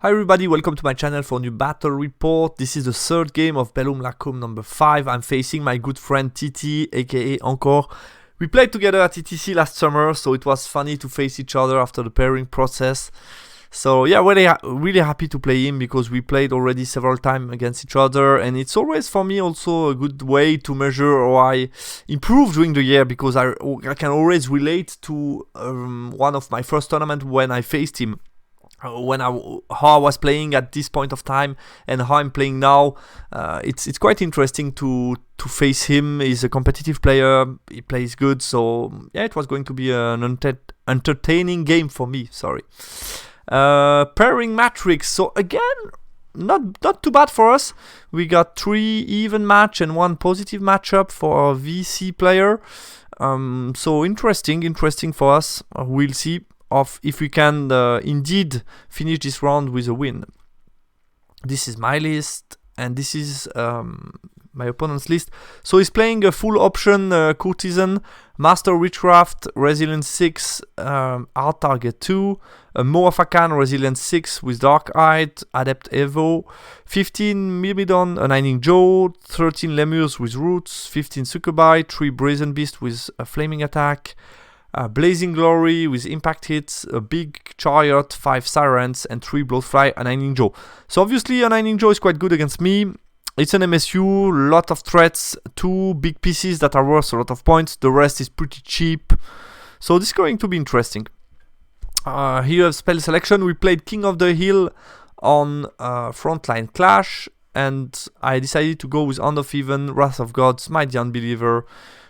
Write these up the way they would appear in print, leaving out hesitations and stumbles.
Hi everybody, welcome to my channel for a new battle report. This is the third game of Bellum Lacombe number 5. I'm facing my good friend Titi, aka Encore. We played together at ETC last summer, so it was funny to face each other after the pairing process. So yeah, really happy to play him because we played already several times against each other, and it's always for me also a good way to measure how I improve during the year, because I can always relate to one of my first tournaments when I faced him. How I was playing at this point of time and how I'm playing now. It's quite interesting to face him. He's a competitive player, he plays good, so yeah, it was going to be an entertaining game for me. Pairing matrix, so again, not too bad for us. We got 3 even match and 1 positive matchup for a VC player. So interesting for us. We'll see if we can indeed finish this round with a win. This is my list, and this is my opponent's list. So he's playing a full option courtesan, master witchcraft, resilience 6, art target 2, a Moafakan resilience 6 with dark eye, adept evo, 15 myrmidon, a 9 jaw, 13 lemurs with roots, 15 succubi, 3 brazen beast with a flaming attack, Blazing Glory with impact hits, a big chariot, 5 sirens, and 3 bloodfly, a 9 jaw. So obviously a 9 jaw is quite good against me. It's an MSU, lot of threats, 2 big pieces that are worth a lot of points. The rest is pretty cheap. So this is going to be interesting. Here you have spell selection. We played King of the Hill on Frontline Clash, and I decided to go with Hand of Heaven, Wrath of God, Smite the Unbeliever,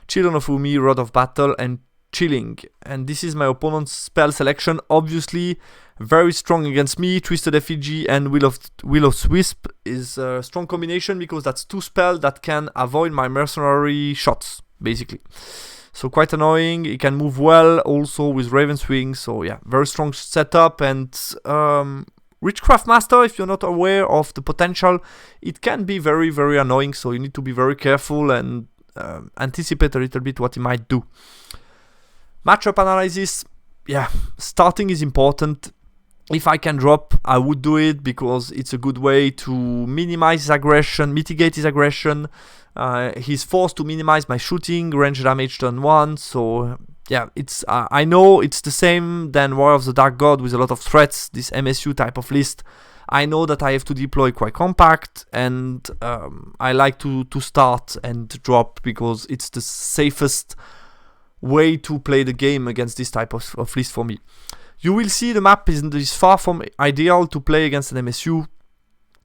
Children of Umi, Rod of Battle, and Chilling. And this is my opponent's spell selection. Obviously very strong against me. Twisted Effigy and Will of Wisp is a strong combination, because that's 2 spells that can avoid my mercenary shots basically. So quite annoying. He can move well also with Raven's Wing. So yeah, very strong setup. And Witchcraft Master, if you're not aware of the potential, it can be very annoying. So you need to be very careful and anticipate a little bit what he might do. Matchup analysis, yeah, starting is important. If I can drop, I would do it, because it's a good way to minimize his aggression, mitigate his aggression. He's forced to minimize my shooting, range damage turn 1, so yeah, it's I know it's the same than War of the Dark God with a lot of threats, this MSU type of list. I know that I have to deploy quite compact, and I like to start and drop, because it's the safest way to play the game against this type of list for me. You will see the map is far from ideal to play against an MSU.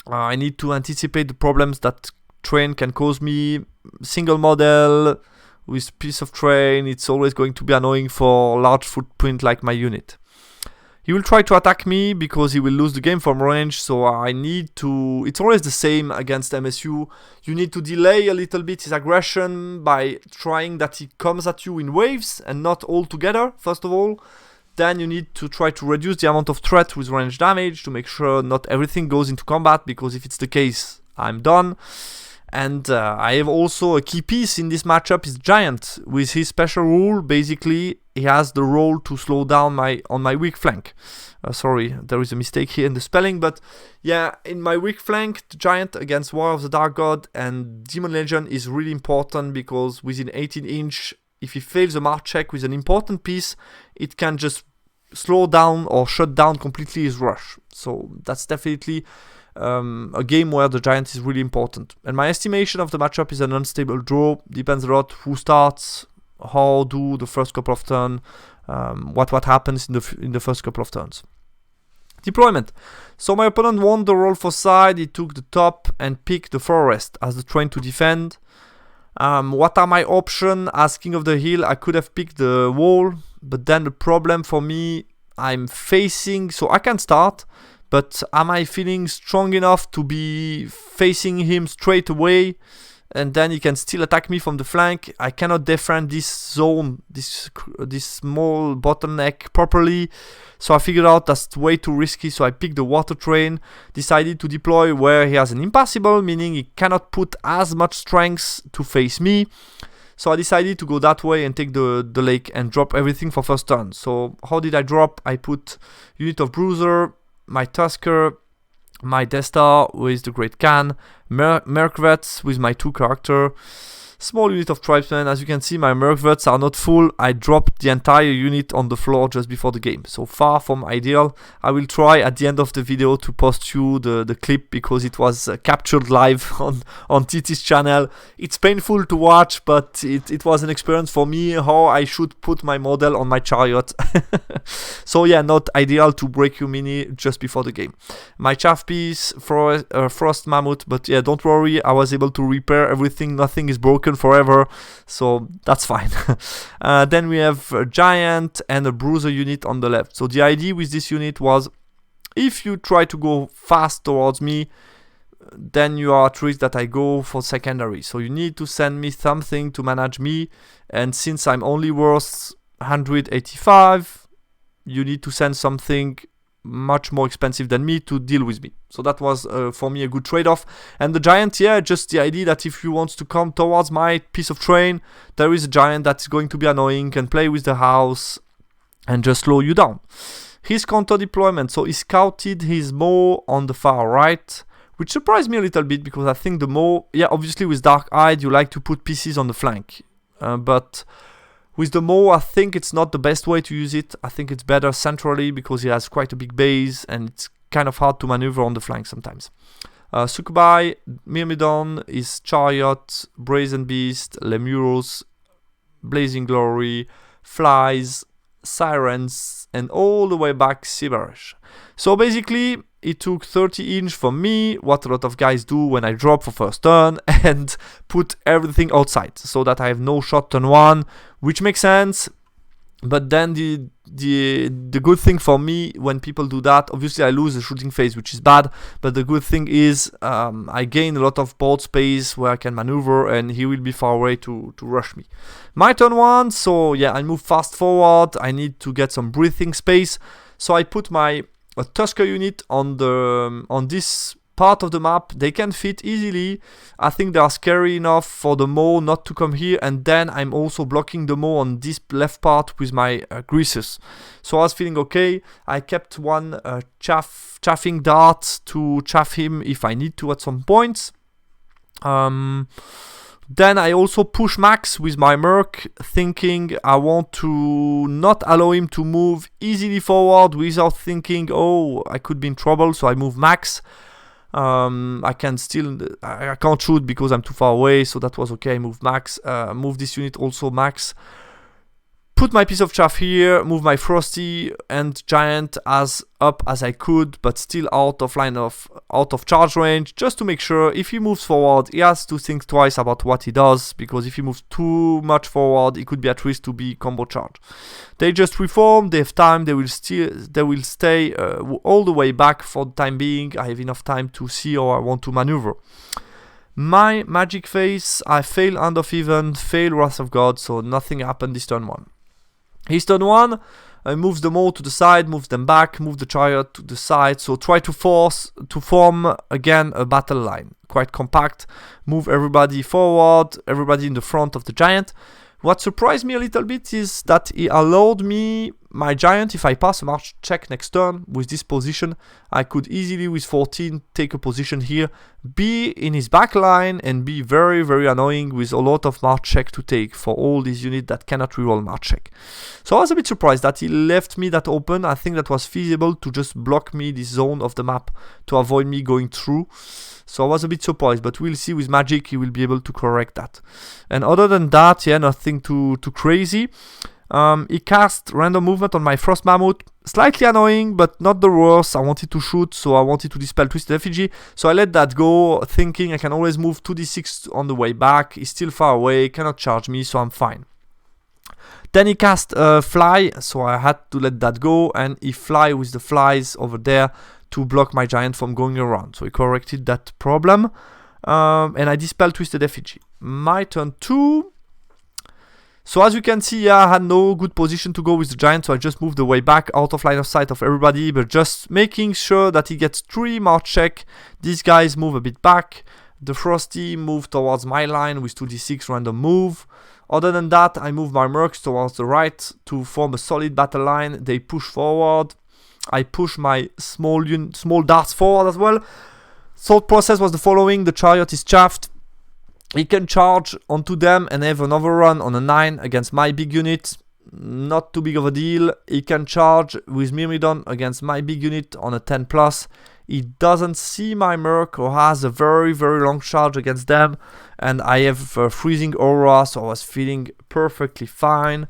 I need to anticipate the problems that train can cause me. Single model with piece of train, it's always going to be annoying for large footprint like my unit. He will try to attack me because he will lose the game from range, so I need to... It's always the same against MSU. You need to delay a little bit his aggression by trying that he comes at you in waves and not all together, first of all. Then you need to try to reduce the amount of threat with range damage to make sure not everything goes into combat, because if it's the case, I'm done. And I have also a key piece in this matchup is Giant. With his special rule, basically, he has the role to slow down on my weak flank. Sorry, there is a mistake here in the spelling, but yeah, in my weak flank, the Giant against War of the Dark God and Demon Legion is really important, because within 18 inch, if he fails a march check with an important piece, it can just slow down or shut down completely his rush. So that's definitely a game where the Giant is really important. And my estimation of the matchup is an unstable draw. Depends a lot who starts, how do the first couple of turns, what happens in the first couple of turns. Deployment. So my opponent won the roll for side. He took the top and picked the forest as the train to defend. What are my options? As King of the Hill, I could have picked the wall, but then the problem for me, I'm facing, so I can start, but am I feeling strong enough to be facing him straight away, and then he can still attack me from the flank? I cannot defend this zone, this small bottleneck properly, so I figured out that's way too risky, so I picked the water train, decided to deploy where he has an impassable, meaning he cannot put as much strength to face me. So I decided to go that way and take the lake and drop everything for first turn. So how did I drop? I put unit of Bruiser, my Tusker, my Death Star with the Great Khan, Merkvets with my 2 character, small unit of tribesmen. As you can see, my Merkvets are not full. I dropped the entire unit on the floor just before the game, so far from ideal. I will try at the end of the video to post you the clip, because it was captured live on TT's channel. It's painful to watch, but it was an experience for me, how I should put my model on my chariot. So yeah, not ideal to break your mini just before the game. My chaff piece, frost mammoth, but yeah, don't worry, I was able to repair everything. Nothing is broken forever, so that's fine. Then we have a giant and a bruiser unit on the left. So the idea with this unit was, if you try to go fast towards me, then you are at risk that I go for secondary. So you need to send me something to manage me, and since I'm only worth 185, you need to send something much more expensive than me to deal with me. So that was for me a good trade-off. And the giant, yeah, just the idea that if you want to come towards my piece of terrain, there is a giant that's going to be annoying, can play with the house and just slow you down. His counter deployment, so he scouted his Maw on the far right, which surprised me a little bit, because I think the Maw, yeah, obviously with Dark Eyed you like to put pieces on the flank, but with the Maw, I think it's not the best way to use it. I think it's better centrally, because he has quite a big base and it's kind of hard to maneuver on the flank sometimes. Sukubai, Myrmidon, his Chariot, Brazen Beast, Lemuros, Blazing Glory, Flies, Sirens, and all the way back Sibarish. So basically, it took 30 inch from me, what a lot of guys do when I drop for first turn, and put everything outside, so that I have no shot turn 1, which makes sense. But then the good thing for me when people do that, obviously I lose the shooting phase, which is bad, but the good thing is I gain a lot of board space where I can maneuver, and he will be far away to rush me. My turn 1, so yeah, I move fast forward, I need to get some breathing space, so I put my Tusker unit on this part of the map. They can fit easily. I think they are scary enough for the Maw not to come here, and then I'm also blocking the Maw on this left part with my greases. So I was feeling okay. I kept one chaffing dart to chaff him if I need to at some points. Then I also push Max with my Merc, thinking I want to not allow him to move easily forward without thinking, oh, I could be in trouble, so I move Max. I can't shoot because I'm too far away, so that was okay. I moved Max, move this unit also Max. Put my piece of chaff here, move my Frosty and Giant as up as I could, but still out of charge range, just to make sure if he moves forward, he has to think twice about what he does, because if he moves too much forward, he could be at risk to be combo charged. They just reform, they have time, they will stay all the way back for the time being. I have enough time to see how I want to maneuver. My magic phase, I fail Hand of Even, fail Wrath of God, so nothing happened this turn 1. His turn 1, moves them all to the side, moves them back, move the chariot to the side, so try to form again a battle line. Quite compact, move everybody forward, everybody in the front of the giant. What surprised me a little bit is that he allowed me, my giant, if I pass a march check next turn with this position, I could easily with 14 take a position here, be in his back line, and be very, very annoying with a lot of march check to take for all these units that cannot reroll march check. So I was a bit surprised that he left me that open. I think that was feasible to just block me this zone of the map to avoid me going through. So I was a bit surprised, but we'll see with magic he will be able to correct that. And other than that, yeah, nothing too crazy. He cast random movement on my Frost Mammoth. Slightly annoying, but not the worst. I wanted to shoot, so I wanted to dispel Twisted Effigy. So I let that go, thinking I can always move 2d6 on the way back. He's still far away, cannot charge me, so I'm fine. Then he cast Fly, so I had to let that go, and he fly with the flies over there to block my giant from going around. So he corrected that problem, and I dispelled Twisted Effigy. My turn 2. So as you can see, yeah, I had no good position to go with the giant, so I just moved the way back out of line of sight of everybody, but just making sure that he gets 3 march check. These guys move a bit back. The Frosty moved towards my line with 2d6 random move. Other than that, I move my Mercs towards the right to form a solid battle line. They push forward. I push my small darts forward as well. Thought process was the following: the chariot is chaffed. He can charge onto them and have another run on a 9 against my big unit. Not too big of a deal. He can charge with Myrmidon against my big unit on a 10 plus. He doesn't see my Merc or has a very, very long charge against them. And I have freezing aura, so I was feeling perfectly fine.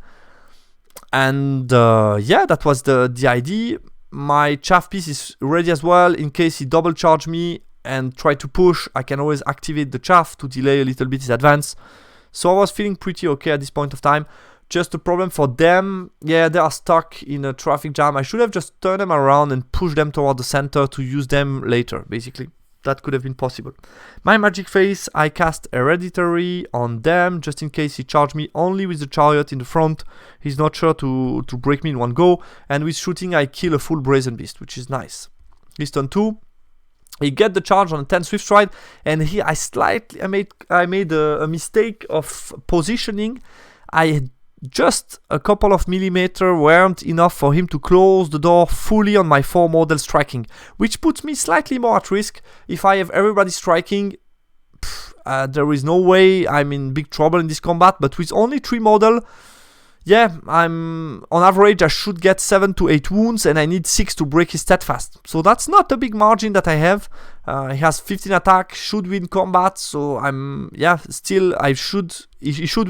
And yeah, that was the idea. My chaff piece is ready as well. In case he double charge me and try to push, I can always activate the chaff to delay a little bit his advance. So I was feeling pretty okay at this point of time. Just a problem for them, yeah, they are stuck in a traffic jam. I should have just turned them around and pushed them toward the center to use them later, basically. That could have been possible. My magic phase, I cast Hereditary on them, just in case he charged me only with the chariot in the front. He's not sure to break me in one go. And with shooting, I kill a full Brazen Beast, which is nice. He's turn 2. He get the charge on a 10 Swift Stride, and here I made a mistake of positioning. I had just a couple of millimeters weren't enough for him to close the door fully on my 4 model striking, which puts me slightly more at risk. If I have everybody striking, there is no way I'm in big trouble in this combat. But with only 3 model, yeah, I'm on average I should get 7 to 8 wounds, and I need 6 to break his steadfast. So that's not a big margin that I have. He has 15 attack, should win combat. So I'm still he should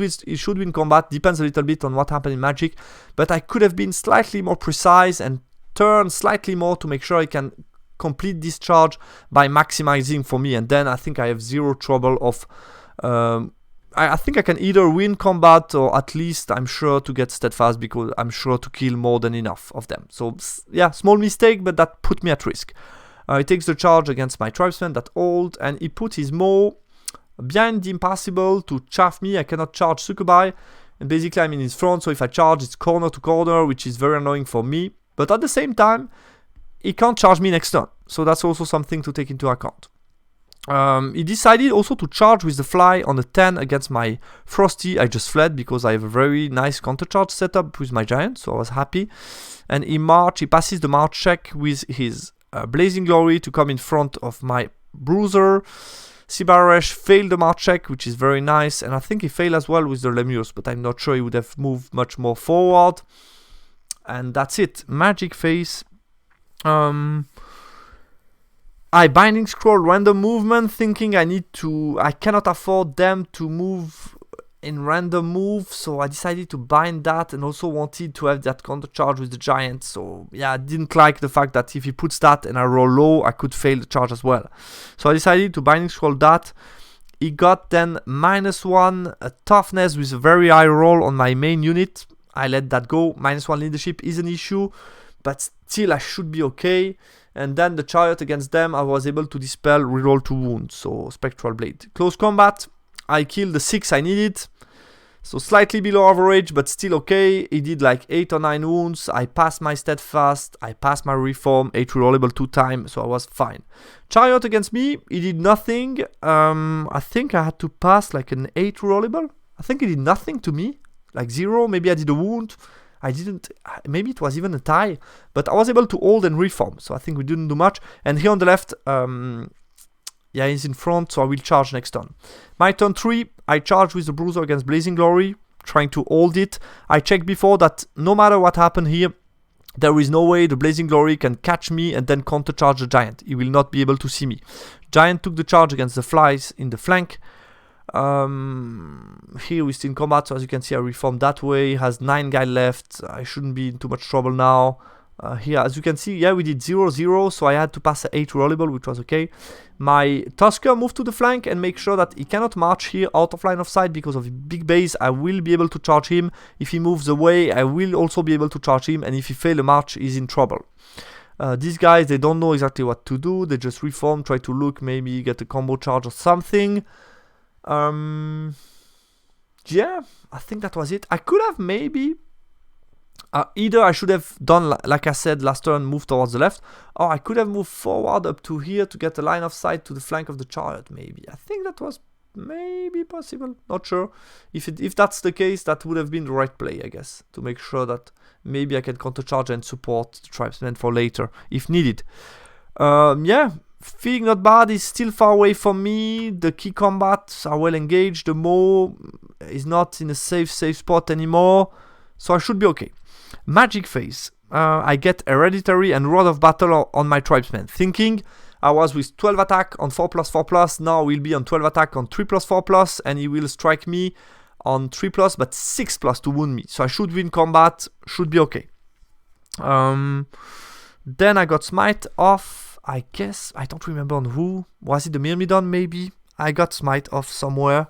win combat. Depends a little bit on what happened in Magic, but I could have been slightly more precise and turn slightly more to make sure I can complete this charge by maximizing for me, and then I think I have zero trouble of. I think I can either win combat or at least I'm sure to get steadfast because I'm sure to kill more than enough of them. So yeah, small mistake, but that put me at risk. He takes the charge against my tribesman, that old, and he put his Maw behind the impassable to chaff me. I cannot charge Succubi, and basically I'm in his front, so if I charge it's corner to corner, which is very annoying for me. But at the same time, he can't charge me next turn, so that's also something to take into account. He decided also to charge with the fly on a 10 against my Frosty. I just fled because I have a very nice counter charge setup with my giant, so I was happy. And he passes the march check with his Blazing Glory to come in front of my Bruiser. Sibarash failed the march check, which is very nice, and I think he failed as well with the Lemurs, but I'm not sure he would have moved much more forward. And that's it. Magic phase. I Binding Scroll random movement, thinking I cannot afford them to move in random move, so I decided to bind that and also wanted to have that counter charge with the giant. So yeah, I didn't like the fact that if he puts that and I roll low, I could fail the charge as well. So I decided to Binding Scroll that. He got then -1 toughness with a very high roll on my main unit. I let that go. -1 leadership is an issue, but still I should be okay. And then the chariot against them, I was able to dispel, reroll 2 wounds, so Spectral Blade. Close combat, I killed the 6 I needed, so slightly below average, but still okay. He did like 8 or 9 wounds, I passed my Steadfast, I passed my Reform, 8 rerollable 2 times, so I was fine. Chariot against me, he did nothing. I think I had to pass like an 8 rerollable. I think he did nothing to me, like 0, maybe I did a wound. I didn't, maybe it was even a tie, but I was able to hold and reform, so I think we didn't do much. And here on the left, yeah, he's in front, so I will charge next turn. My turn 3, I charge with the Bruiser against Blazing Glory, trying to hold it. I checked before that no matter what happened here, there is no way the Blazing Glory can catch me and then counter charge the Giant. He will not be able to see me. Giant took the charge against the flies in the flank. Here we're still in combat, so as you can see I reformed that way. Has 9 guys left. I shouldn't be in too much trouble now. Here as you can see, yeah, we did 0-0, so I had to pass an 8 rollable, which was okay. My Tusker moved to the flank and make sure that he cannot march here out of line of sight because of the big base. I will be able to charge him. If he moves away, I will also be able to charge him, and if he fails a march, he's in trouble. These guys, they don't know exactly what to do. They just reform, try to look, maybe get a combo charge or something. Yeah, I think that was it. I could have maybe either I should have done like I said last turn, move towards the left, or I could have moved forward up to here to get a line of sight to the flank of the chariot. Maybe I think that was maybe possible, not sure. If that's the case, that would have been the right play, I guess, to make sure that maybe I can countercharge and support the tribesman for later if needed. Yeah, feeling not bad. Is still far away from me. The key combats are well engaged. The Mo is not in a safe spot anymore, so I should be okay. Magic phase. I get Hereditary and Rod of Battle on my tribesman, thinking I was with 12 attack on 4+4+, now we'll be on 12 attack on 3+4+, and he will strike me on 3+, but 6+ to wound me. So I should win combat, should be okay. Then I got Smite off, I guess, I don't remember on who. Was it the Myrmidon maybe? I got Smite off somewhere.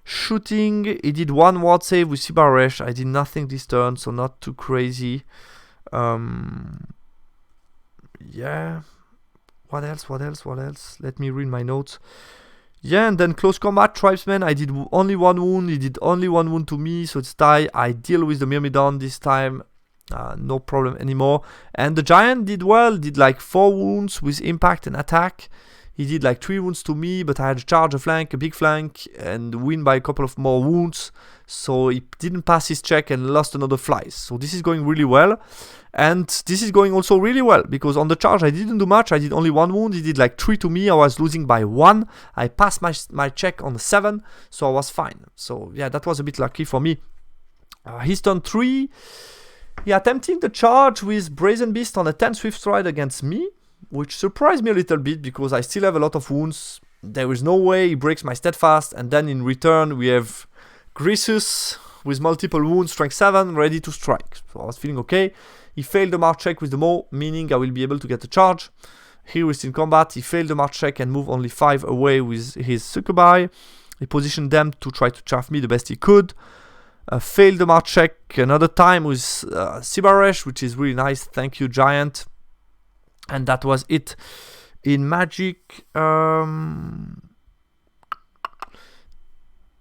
Shooting, he did one ward save with Sibaresh. I did nothing this turn, so not too crazy. Yeah. What else? Let me read my notes. Yeah, and then close combat, tribesman. I did only one wound. He did only one wound to me, so it's die. I deal with the Myrmidon this time. No problem anymore. And the giant did well. Did like 4 wounds with impact and attack. He did like 3 wounds to me, but I had a charge, a flank, a big flank, and win by a couple of more wounds. So he didn't pass his check and lost another flies. So this is going really well. And this is going also really well, because on the charge I didn't do much. I did only 1 wound. He did like 3 to me. I was losing by 1. I passed my check on the 7, so I was fine. So yeah, that was a bit lucky for me. His turn 3. Yeah, attempting the charge with Brazen Beast on a 10 Swift Stride against me, which surprised me a little bit because I still have a lot of wounds. There is no way he breaks my Steadfast, and then in return we have Grisus with multiple wounds, strength 7, ready to strike. So I was feeling okay. He failed the march check with the Mo, meaning I will be able to get the charge. Here we're still in combat. He failed the march check and moved only 5 away with his Succubi. He positioned them to try to chaff me the best he could. Failed the march check another time with Sibaresh, which is really nice. Thank you, Giant. And that was it. In Magic,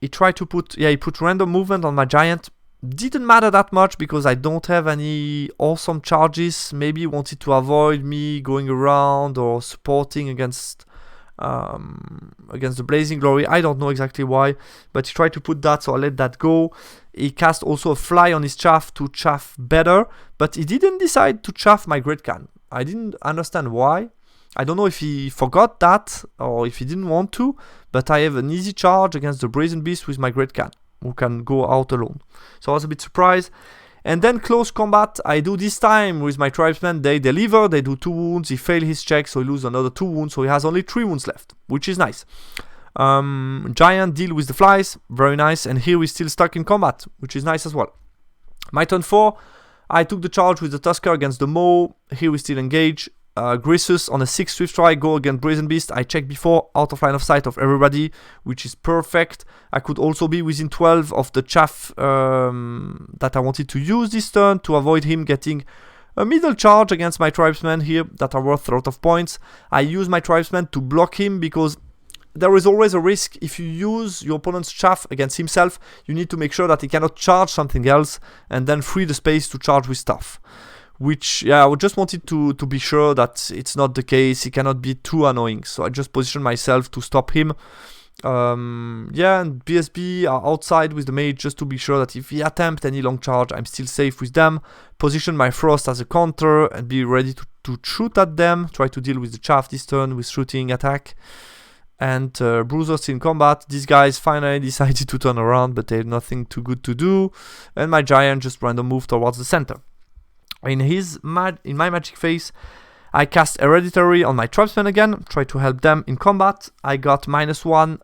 he tried to put, he put random movement on my Giant. Didn't matter that much because I don't have any awesome charges. Maybe he wanted to avoid me going around or supporting against the Blazing Glory. I don't know exactly why, but he tried to put that, so I let that go. He cast also a fly on his chaff to chaff better, but he didn't decide to chaff my Great Khan. I didn't understand why. I don't know if he forgot that or if he didn't want to, but I have an easy charge against the Brazen Beast with my Great Khan, who can go out alone. So I was a bit surprised. And then close combat, I do this time with my tribesmen. They deliver, they do 2 wounds. He failed his check, so he loses another 2 wounds. So he has only 3 wounds left, which is nice. Giant deal with the flies, very nice. And here we're still stuck in combat, which is nice as well. My turn 4, I took the charge with the Tusker against the Mo. Here we still engage. Grisus on a 6 Swift Strike, go against Brazen Beast. I checked before, out of line of sight of everybody, which is perfect. I could also be within 12 of the chaff that I wanted to use this turn to avoid him getting a middle charge against my tribesmen here that are worth a lot of points. I use my tribesmen to block him because there is always a risk. If you use your opponent's chaff against himself, you need to make sure that he cannot charge something else and then free the space to charge with stuff. Which, yeah, I just wanted to be sure that it's not the case. He cannot be too annoying. So I just positioned myself to stop him. Yeah, and BSB are outside with the mage just to be sure that if he attempts any long charge, I'm still safe with them. Position my Frost as a counter and be ready to shoot at them. Try to deal with the chaff this turn with shooting attack. And Bruiser still in combat. These guys finally decided to turn around, but they had nothing too good to do. And my Giant just random moved towards the center. In my magic phase, I cast Hereditary on my tribesmen again, try to help them in combat. I got -1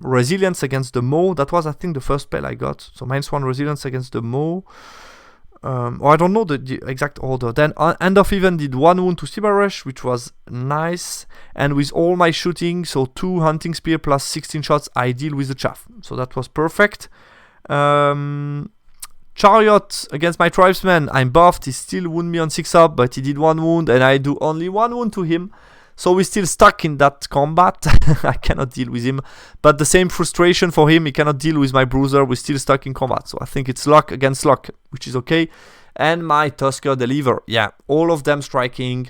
resilience against the Mo. That was, I think, the first spell I got. So -1 resilience against the Mo. Or I don't know the exact order. Then End of Even did 1 wound to Sibaresh, which was nice. And with all my shooting, so 2 Hunting Spear plus 16 shots, I deal with the chaff. So that was perfect. Chariot against my tribesman, I'm buffed, he still wound me on 6 up, but he did 1 wound and I do only 1 wound to him. So we're still stuck in that combat. I cannot deal with him. But the same frustration for him, he cannot deal with my Bruiser, we're still stuck in combat. So I think it's luck against luck, which is okay. And my Tusker deliver, yeah, all of them striking.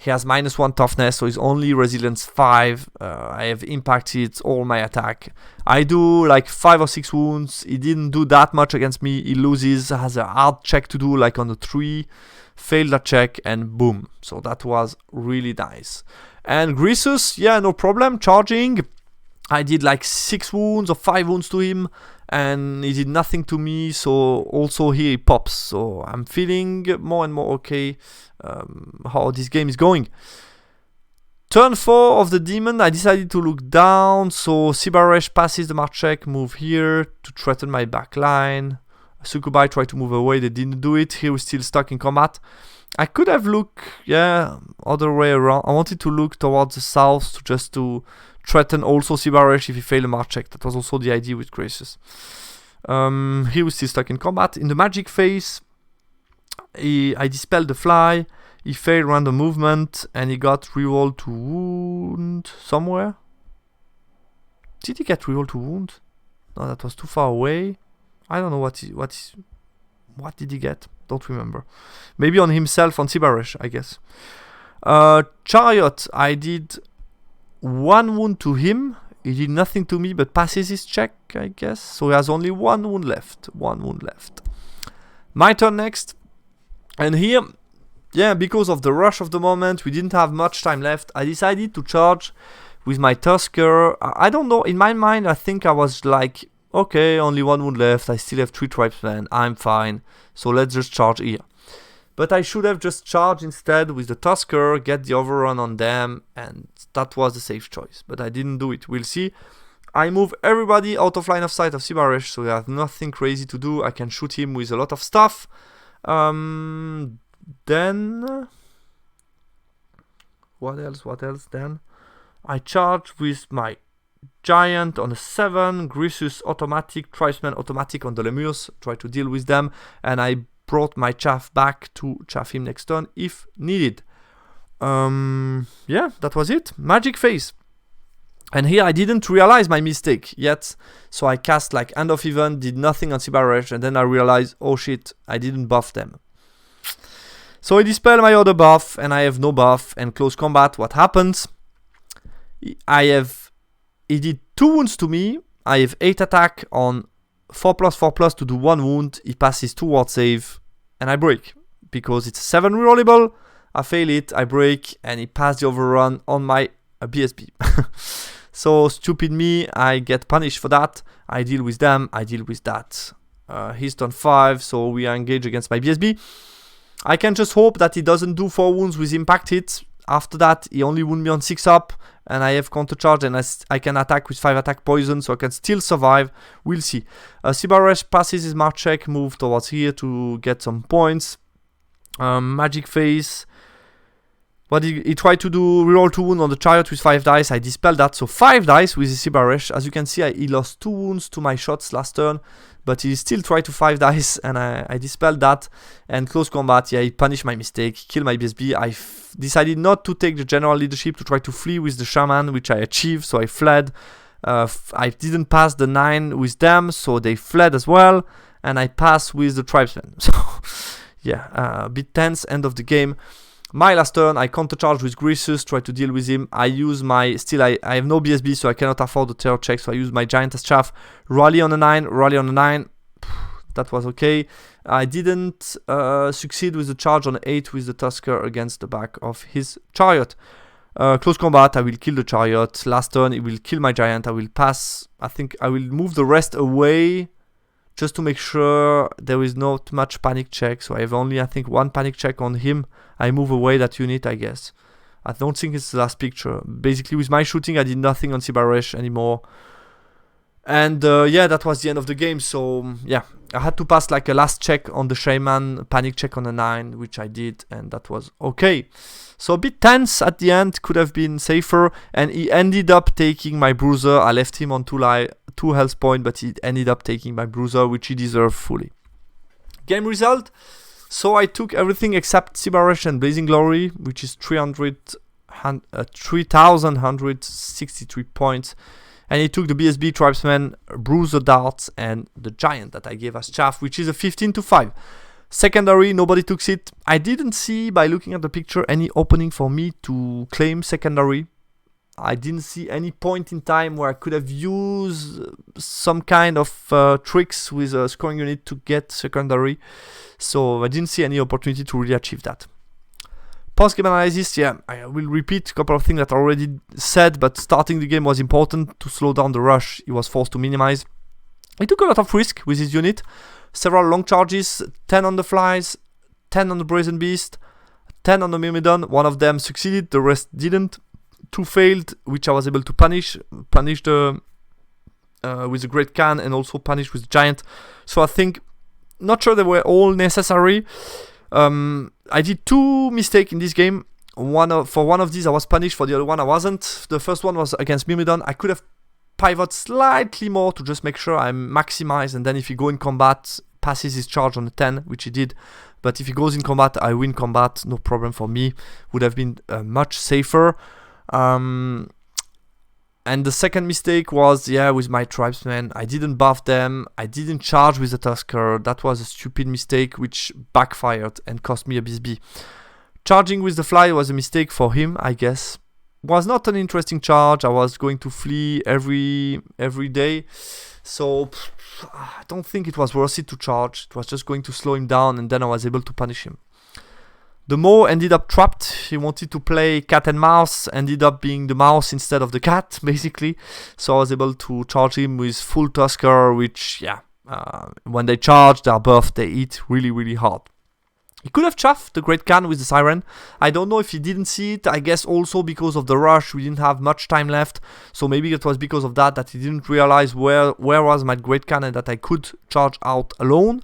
He has -1 toughness, so he's only resilience 5. I have impacted all my attack. I do like 5 or 6 wounds. He didn't do that much against me. He loses, has a hard check to do, like on the 3. Failed that check, and boom. So that was really nice. And Grisus, yeah, no problem, charging. I did like 6 wounds or 5 wounds to him, and he did nothing to me, so also here he pops. So I'm feeling more and more okay how this game is going. Turn 4 of the demon, I decided to look down, so Sibaresh passes the march check, move here to threaten my back line. Sukubai tried to move away, they didn't do it. He was still stuck in combat. I could have looked, yeah, other way around. I wanted to look towards the south just to threaten also Sibaresh if he failed a march check. That was also the idea with Graces. He was still stuck in combat. In the magic phase, I dispelled the fly. He failed random movement and he got reroll to wound somewhere. Did he get reroll to wound? No, that was too far away. I don't know what did he get? Don't remember. Maybe on himself, on Sibaresh, I guess. Chariot, I did 1 wound to him. He did nothing to me, but passes his check, I guess. So he has only 1 wound left. 1 wound left. My turn next. And here, yeah, because of the rush of the moment, we didn't have much time left. I decided to charge with my Tusker. I don't know. In my mind, I think I was like, okay, only 1 wound left. I still have 3 tribesmen. I'm fine. So let's just charge here. But I should have just charged instead with the Tusker, get the overrun on them, and that was the safe choice. But I didn't do it. We'll see. I move everybody out of line of sight of Sibaresh, so he has nothing crazy to do. I can shoot him with a lot of stuff. Then what else then? I charge with my Giant on a 7, Grisus automatic, Tribesman automatic on the Lemurs, try to deal with them, and I brought my Chaff back to chaff him next turn if needed. Yeah, that was it. Magic phase. And here I didn't realize my mistake yet, so I cast like End of Event, did nothing on Sibaresh, and then I realized, oh shit, I didn't buff them. So I dispel my other buff, and I have no buff, and close combat, what happens? He did 2 wounds to me. I have 8 attack on 4+4+ to do 1 wound. He passes 2 ward save and I break because it's a 7 rerollable. I fail it, I break, and he passed the overrun on my BSB. So stupid me, I get punished for that. I deal with them, I deal with that. He's turn 5, so we are engaged against my BSB. I can just hope that he doesn't do 4 wounds with impact hits. After that, he only wound me on 6 up, and I have counter charge, and I can attack with 5 attack poison, so I can still survive. We'll see. Sibaresh passes his march check, move towards here to get some points. Magic phase. What he tried to do, reroll 2 wounds on the Chariot with 5 dice. I dispelled that, so 5 dice with the Sibaresh. As you can see, he lost 2 wounds to my shots last turn, but he still tried to 5 dice, and I dispelled that. And close combat, yeah, he punished my mistake, killed my BSB. I decided not to take the general leadership, to try to flee with the Shaman, which I achieved, so I fled. I didn't pass the 9 with them, so they fled as well, and I passed with the Tribesmen. So, yeah, a bit tense, end of the game. My last turn, I countercharge with Grisus, try to deal with him. I use my, I have no BSB, so I cannot afford the terror check, so I use my Giant as chaff. Rally on a 9, rally on a 9. That was okay. I didn't succeed with the charge on 8 with the Tusker against the back of his Chariot. Close combat, I will kill the Chariot. Last turn, it will kill my Giant. I will pass. I think I will move the rest away just to make sure there is not much panic check. So I have only, I think, 1 panic check on him. I move away that unit, I guess. I don't think it's the last picture. Basically, with my shooting, I did nothing on Sibaresh anymore. And yeah, that was the end of the game. So yeah, I had to pass like a last check on the Shaman, panic check on a 9, which I did, and that was okay. So a bit tense at the end, could have been safer, and he ended up taking my Bruiser. I left him on 2 health points, but he ended up taking my Bruiser, which he deserved fully. Game result. So I took everything except Sibaresh and Blazing Glory, which is 3,163 points. And he took the BSB, Tribesman, Bruiser Darts, and the Giant that I gave as chaff, which is a 15-5. Secondary, nobody took it. I didn't see, by looking at the picture, any opening for me to claim secondary. I didn't see any point in time where I could have used some kind of tricks with a scoring unit to get secondary. So I didn't see any opportunity to really achieve that. Post-game analysis, yeah, I will repeat a couple of things that I already said, but starting the game was important to slow down the rush. He was forced to minimize. He took a lot of risk with his unit. Several long charges, 10 on the flies, 10 on the Brazen Beast, 10 on the Myrmidon. One of them succeeded, the rest didn't. 2 failed, which I was able to punish the with the Great Khan and also punish with the Giant. So I think, not sure they were all necessary. I did 2 mistakes in this game. For one of these I was punished, for the other one I wasn't. The first one was against Myrmidon. I could have pivot slightly more to just make sure I maximize, and then if he go in combat, passes his charge on the 10, which he did. But if he goes in combat, I win combat, no problem for me. Would have been much safer. And the second mistake was, with my tribesmen, I didn't buff them, I didn't charge with the Tusker. That was a stupid mistake which backfired and cost me a BSB. Charging with the fly was a mistake for him, I guess. Was not an interesting charge. I was going to flee every day, so I don't think it was worth it to charge. It was just going to slow him down, and then I was able to punish him. The Mo ended up trapped. He wanted to play cat and mouse, ended up being the mouse instead of the cat, basically. So I was able to charge him with full Tusker, which, when they charge, they are buffed, they eat really, really hard. He could have chuffed the Great Khan with the Siren. I don't know if he didn't see it. I guess also because of the rush, we didn't have much time left. So maybe it was because of that he didn't realize where was my Great Khan and that I could charge out alone.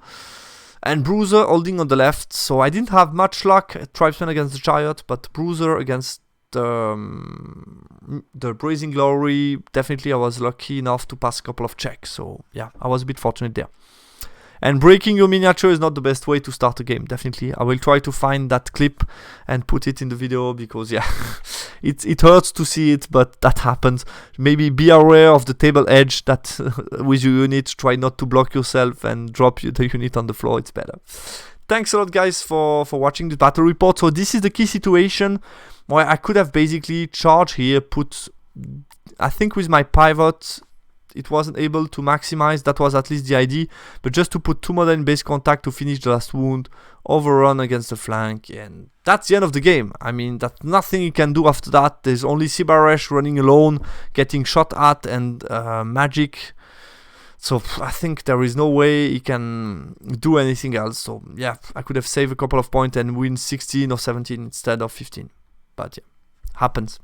And Bruiser holding on the left. So I didn't have much luck at Tribesman against the Chariot, but Bruiser against the Brazen Glory, definitely I was lucky enough to pass a couple of checks. So yeah, I was a bit fortunate there. And breaking your miniature is not the best way to start a game, definitely. I will try to find that clip and put it in the video because, it hurts to see it, but that happens. Maybe be aware of the table edge that with your unit, try not to block yourself and drop the unit on the floor, it's better. Thanks a lot, guys, for watching the battle report. So this is the key situation where I could have basically charged here, I think with my pivot, it wasn't able to maximize. That was at least the idea, but just to put 2 modern base contact to finish the last wound, overrun against the flank, and that's the end of the game. I mean, that's nothing you can do after that. There's only Sibaresh running alone, getting shot at, and magic. So I think there is no way he can do anything else. So yeah, I could have saved a couple of points and win 16 or 17 instead of 15. But yeah, happens.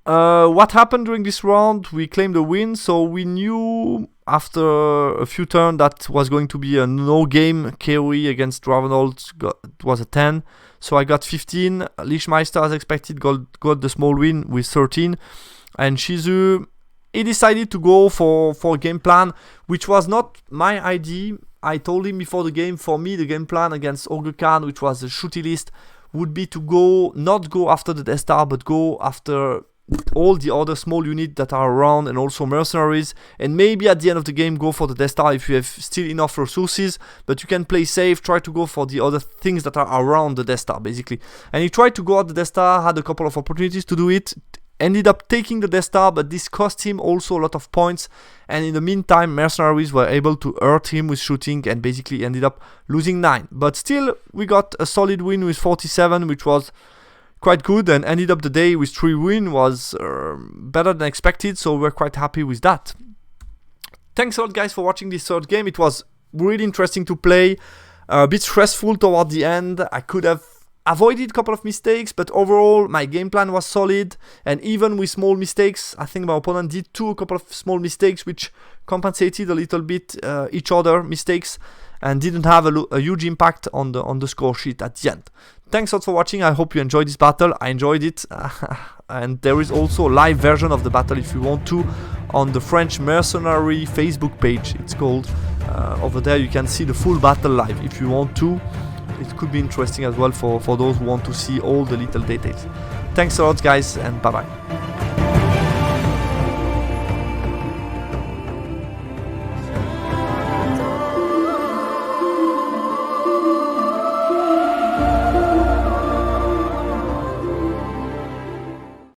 What happened during this round? We claimed a win, so we knew after a few turns that was going to be a no-game KOE against Ravenhold. It was a 10, so I got 15. Leashmeister, as expected, got the small win with 13. And Shizu, he decided to go for a game plan, which was not my idea. I told him before the game, for me, the game plan against Ogre Khan, which was the shooty list, would be to not go after the Death Star, but go after all the other small units that are around and also mercenaries, and maybe at the end of the game go for the Death Star if you have still enough resources, but you can play safe, try to go for the other things that are around the Death Star basically. And he tried to go at the Death Star, had a couple of opportunities to do it, ended up taking the Death Star, but this cost him also a lot of points, and in the meantime mercenaries were able to hurt him with shooting and basically ended up losing 9. But still we got a solid win with 47, which was quite good, and ended up the day with 3 wins, was better than expected, so we're quite happy with that. Thanks a lot, guys, for watching this third game. It was really interesting to play, a bit stressful toward the end. I could have avoided a couple of mistakes, but overall my game plan was solid, and even with small mistakes, I think my opponent did a couple of small mistakes which compensated a little bit each other mistakes and didn't have a huge impact on the score sheet at the end. Thanks a lot for watching. I hope you enjoyed this battle. I enjoyed it. And there is also a live version of the battle if you want to on the French Mercenary Facebook page, it's called. Over there you can see the full battle live if you want to. It could be interesting as well for those who want to see all the little details. Thanks a lot, guys, and bye bye.